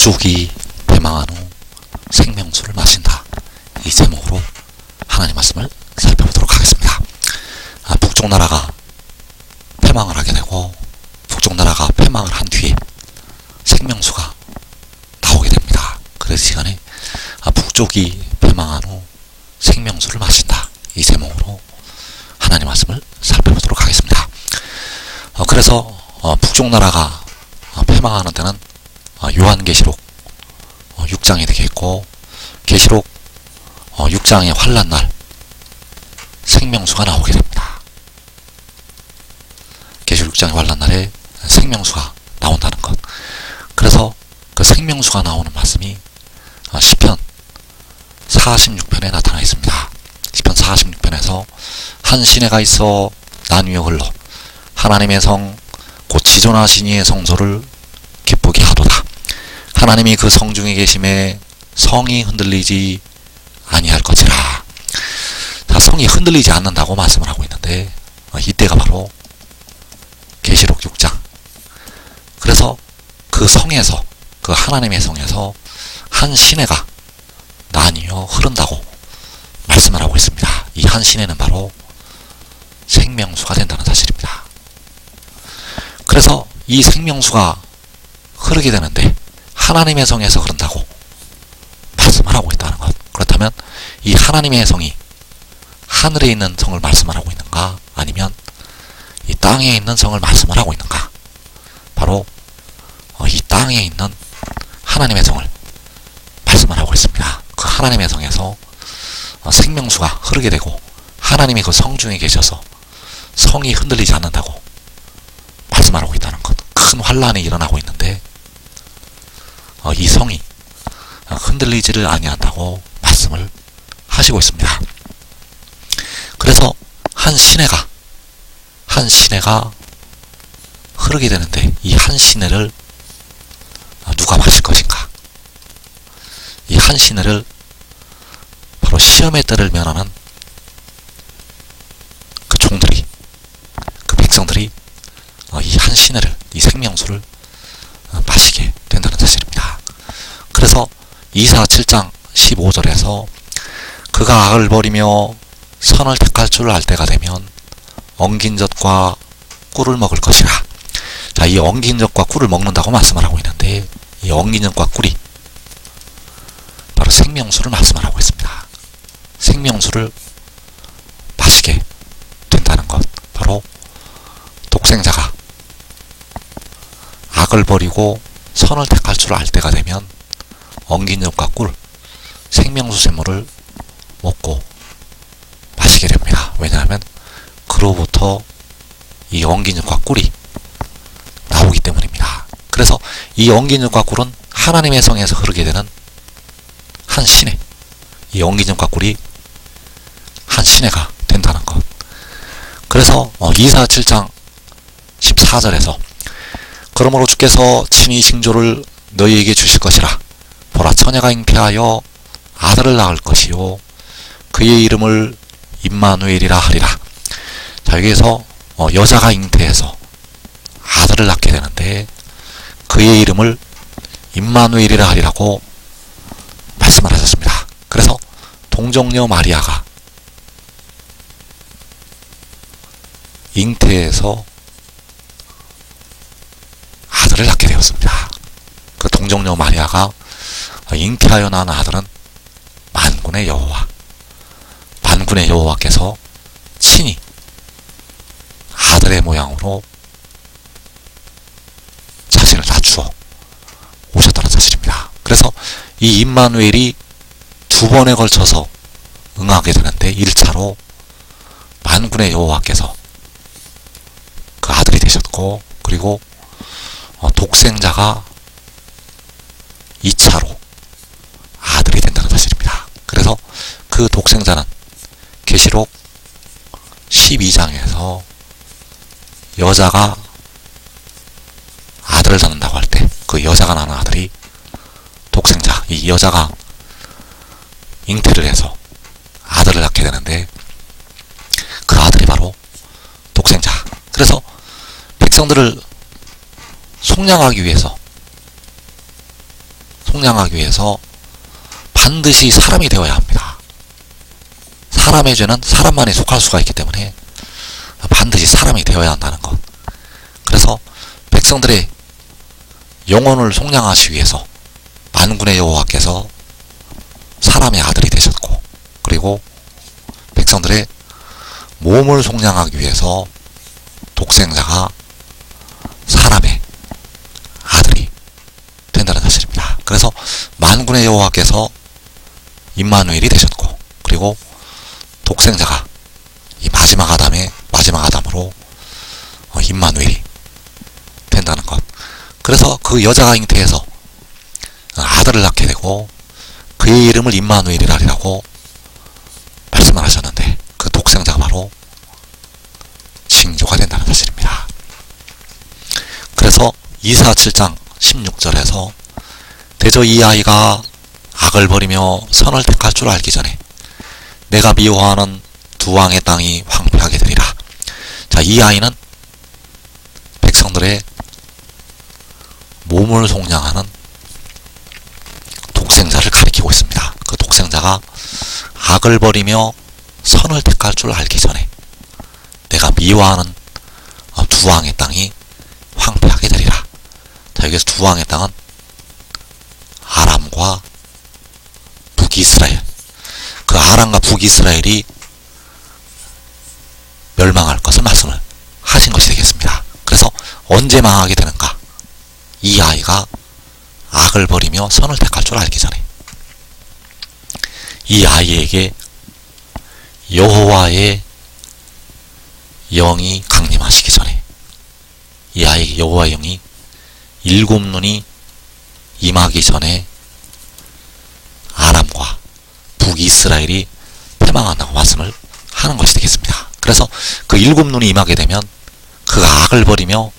북쪽이 패망한 후 생명수를 마신다. 이 제목으로 하나님 말씀을 살펴보도록 하겠습니다. 북쪽 나라가 패망을 하게 되고 북쪽 나라가 패망을 한 뒤에 생명수가 나오게 됩니다. 그래서 시간에 북쪽이 패망한 후 생명수를 마신다. 이 제목으로 하나님 말씀을 살펴보도록 하겠습니다. 그래서 북쪽 나라가 패망하는 데는 요한계시록 6장이 되겠고, 계시록 6장의 환란날 생명수가 나오게 됩니다. 계시록 6장의 환란날에 생명수가 나온다는 것. 그래서 그 생명수가 나오는 말씀이 시편 46편에 나타나 있습니다. 시편 46편에서 한 시내가 있어 난 위에 흘러 하나님의 성 곧 지존하신 이의 성소를 기쁘게 하도다. 하나님이 그 성중에 계심에 성이 흔들리지 아니할 것이라. 자, 성이 흔들리지 않는다고 말씀을 하고 있는데 이때가 바로 계시록 6장. 그래서 그 성에서, 그 하나님의 성에서 한 시내가 나뉘어 흐른다고 말씀을 하고 있습니다. 이 한 시내는 바로 생명수가 된다는 사실입니다. 그래서 이 생명수가 흐르게 되는데 하나님의 성에서 흐른다고 말씀을 하고 있다는 것. 그렇다면 이 하나님의 성이 하늘에 있는 성을 말씀을 하고 있는가, 아니면 이 땅에 있는 성을 말씀을 하고 있는가? 바로 이 땅에 있는 하나님의 성을 말씀을 하고 있습니다. 그 하나님의 성에서 생명수가 흐르게 되고 하나님이 그 성 중에 계셔서 성이 흔들리지 않는다고 말씀을 하고 있다는 것. 큰 환란이 일어나고 있는데 이 성이 흔들리지를 아니한다고 말씀을 하시고 있습니다. 그래서 한 시내가 흐르게 되는데 이 한 시내를 누가 마실 것인가? 이 한 시내를 바로 시험의 때를 면하는 그 종들이, 그 백성들이 이 한 시내를, 이 생명수를 마시게 된다는 사실입니다. 그래서 이사 7장 15절에서 그가 악을 버리며 선을 택할 줄 알 때가 되면 엉긴 젖과 꿀을 먹을 것이라. 자, 이 엉긴 젖과 꿀을 먹는다고 말씀을 하고 있는데 이 엉긴 젖과 꿀이 바로 생명수를 말씀을 하고 있습니다. 생명수를 마시게 된다는 것. 바로 독생자가 악을 버리고 선을 택할 줄 알 때가 되면 엉긴 젖과 꿀, 생명수 샘물을 먹고 마시게 됩니다. 왜냐하면 그로부터 이 엉긴 젖과 꿀이 나오기 때문입니다. 그래서 이 엉긴 젖과 꿀은 하나님의 성에서 흐르게 되는 한 시내, 이 엉긴 젖과 꿀이 한 시내가 된다는 것. 그래서 이사 7장 14절에서 그러므로 주께서 친히 징조를 너희에게 주실 것이라. 보라, 처녀가 잉태하여 아들을 낳을 것이요 그의 이름을 임마누엘이라 하리라. 자, 여기에서 여자가 잉태해서 아들을 낳게 되는데 그의 이름을 임마누엘이라 하리라고 말씀을 하셨습니다. 그래서 동정녀 마리아가 잉태해서 아들을 낳게 되었습니다. 그 동정녀 마리아가 잉태하여 낳은 아들은 만군의 여호와, 만군의 여호와께서 친히 아들의 모양으로 자신을 낮추어 오셨다는 사실입니다. 그래서 이 임마누엘이 두 번에 걸쳐서 응하게 되는데 1차로 만군의 여호와께서 그 아들이 되셨고, 그리고 독생자가 2차로 아들이 된다는 사실입니다. 그래서 그 독생자는 계시록 12장에서 여자가 아들을 낳는다고 할 때 그 여자가 낳는 아들이 독생자, 이 여자가 잉태를 해서 아들을 낳게 되는데 그 아들이 바로 독생자. 그래서 백성들을 속량하기 위해서 속량하기 위해서 반드시 사람이 되어야 합니다. 사람의 죄는 사람만이 속할 수가 있기 때문에 반드시 사람이 되어야 한다는 것. 그래서 백성들의 영혼을 속량하시기 위해서 만군의 여호와께서 사람의 아들이 되셨고, 그리고 백성들의 몸을 속량하기 위해서 독생자가 사람의 아들이 된다는 사실입니다. 그래서 만군의 여호와께서 임마누엘이 되셨고, 그리고 독생자가 이 마지막 아담으로 임마누엘이 된다는 것. 그래서 그 여자가 잉태해서 아들을 낳게 되고 그의 이름을 임마누엘이라고 말씀을 하셨는데, 그 독생자가 바로 징조가 된다는 사실입니다. 그래서 이사 7장 16절에서 대저 이 아이가 악을 버리며 선을 택할 줄 알기 전에 내가 미워하는 두 왕의 땅이 황폐하게 되리라. 자, 이 아이는 백성들의 몸을 속량하는 독생자를 가리키고 있습니다. 그 독생자가 악을 버리며 선을 택할 줄 알기 전에 내가 미워하는 두 왕의 땅이 황폐하게 되리라. 자, 여기서 두 왕의 땅은 아람과 북이스라엘, 그 아람과 북이스라엘이 멸망할 것을 말씀을 하신 것이 되겠습니다. 그래서 언제 망하게 되는가? 이 아이가 악을 버리며 선을 택할 줄 알기 전에, 이 아이에게 여호와의 영이 강림하시기 전에, 이 아이에게 여호와의 영이 일곱 눈이 임하기 전에 아람과 북이스라엘이 패망한다고 말씀을 하는 것이 되겠습니다. 그래서 그 일곱 눈이 임하게 되면 그가 악을 버리며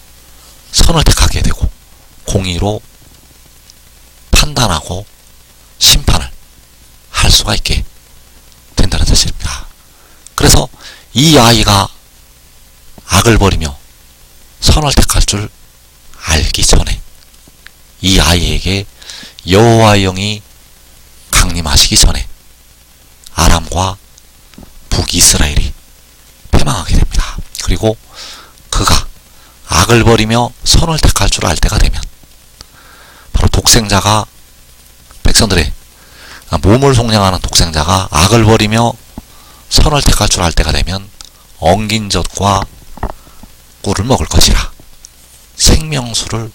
선을 택하게 되고 공의로 판단하고 심판을 할 수가 있게 된다는 사실입니다. 그래서 이 아이가 악을 버리며 선을 택할 줄 알기 전에 이 아이에게 여호와의 영이 강림하시기 전에 아람과 북이스라엘이 패망하게 됩니다. 그리고 그가 악을 버리며 선을 택할 줄 알 때가 되면 바로 독생자가, 백성들의 몸을 속량하는 독생자가 악을 버리며 선을 택할 줄 알 때가 되면 엉긴 젖과 꿀을 먹을 것이라, 생명수를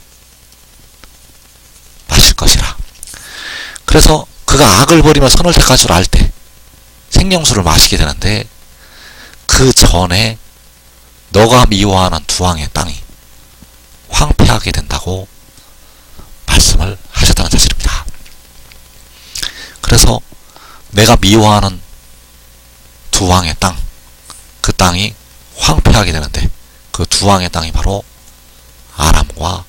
마실 것이라. 그래서 그가 악을 버리며 선을 택할 줄 알 때 생명수를 마시게 되는데, 그 전에 너가 미워하는 두 왕의 땅이 황폐하게 된다고 말씀을 하셨다는 사실입니다. 그래서 내가 미워하는 두 왕의 땅, 그 땅이 황폐하게 되는데, 그 두 왕의 땅이 바로 아람과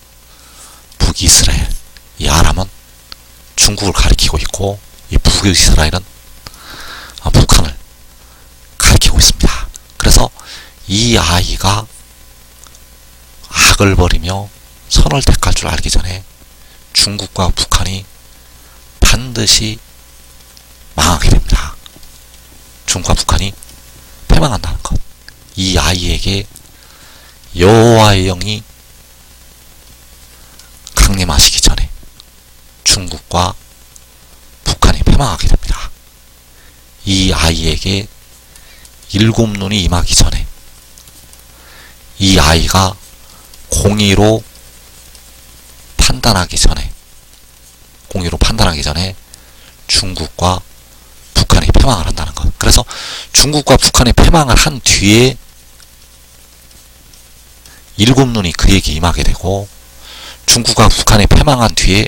북이스라엘. 이 아람은 중국을 가리키고 있고, 이 북이스라엘은 북한을 가리키고 있습니다. 그래서 이 아이가 악을 버리며 선을 택할 줄 알기 전에 중국과 북한이 반드시 망하게 됩니다. 중국과 북한이 패망한다는 것. 이 아이에게 여호와의 영이 강림하시기 전에 중국과 북한이 패망하게 됩니다. 이 아이에게 일곱 눈이 임하기 전에, 이 아이가 공의로 판단하기 전에 중국과 북한이 패망을 한다는 것. 그래서 중국과 북한이 패망을 한 뒤에 일곱 눈이 그에게 임하게 되고, 중국과 북한이 패망한 뒤에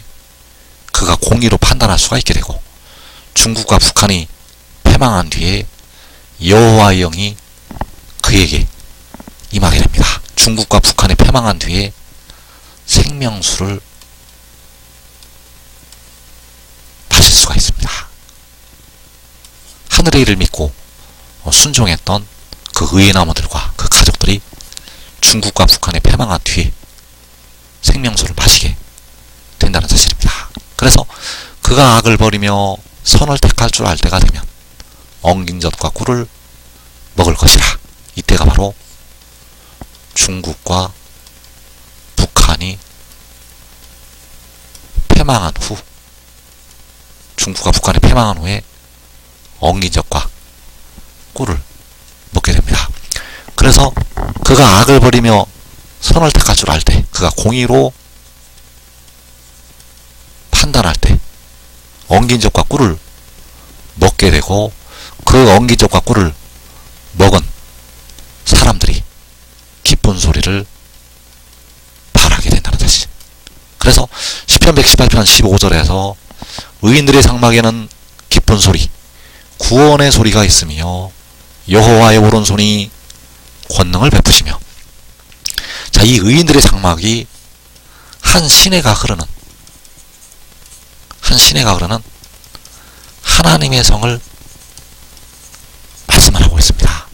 그가 공의로 판단할 수가 있게 되고, 중국과 북한이 패망한 뒤에 여호와의 영이 그에게 임하게 됩니다. 중국과 북한이 패망한 뒤에 생명수를 마실 수가 있습니다. 하늘의 일을 믿고 순종했던 그 의의 나무들과 그 가족들이 중국과 북한이 패망한 뒤에 생명수를 마시게 된다는 사실입니다. 그래서 그가 악을 버리며 선을 택할 줄 알 때가 되면 엉긴 젖과 꿀을 먹을 것이라. 이때가 바로 중국과 북한이 패망한 후, 중국과 북한이 패망한 후에 엉긴 젖과 꿀을 먹게 됩니다. 그래서 그가 악을 버리며 선을 택할 줄 알 때, 그가 공의로 판단할 때 엉긴 젖과 꿀을 먹게 되고, 그 엉긴 젖과 꿀을 먹은 사람들이 기쁜 소리를 발하게 된다는 뜻이. 그래서 시편 118편 15절에서 의인들의 장막에는 기쁜 소리, 구원의 소리가 있으며 여호와의 오른손이 권능을 베푸시며. 자, 이 의인들의 장막이 한 시내가 흐르는 하나님의 성을 말씀을 하고 있습니다.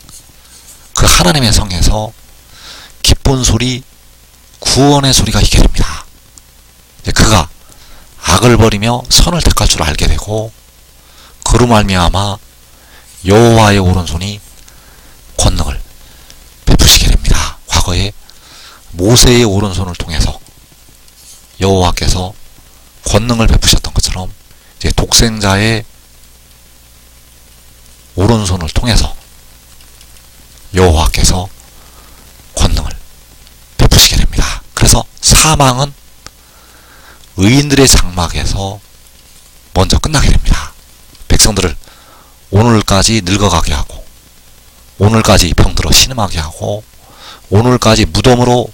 그 하나님의 성에서 기쁜 소리, 구원의 소리가 있게 됩니다. 그가 악을 버리며 선을 택할 줄 알게 되고, 그로 말미암아 여호와의 오른손이 권능을 베푸시게 됩니다. 과거에 모세의 오른손을 통해서 여호와께서 권능을 베푸셨던 것처럼, 이제 독생자의 오른손을 통해서 여호와께서 권능을 베푸시게 됩니다. 그래서 사망은 의인들의 장막에서 먼저 끝나게 됩니다. 백성들을 오늘까지 늙어가게 하고, 오늘까지 병들어 신음하게 하고, 오늘까지 무덤으로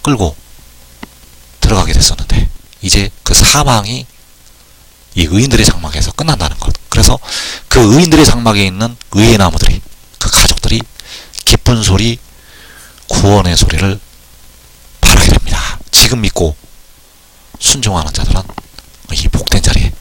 끌고 들어가게 됐었는데, 이제 그 사망이 이 의인들의 장막에서 끝난다는 것. 그래서 그 의인들의 장막에 있는 의의 나무들이, 그 가족들이 기쁜 소리, 구원의 소리를 발하게 됩니다. 지금 믿고 순종하는 자들은 이 복된 자리에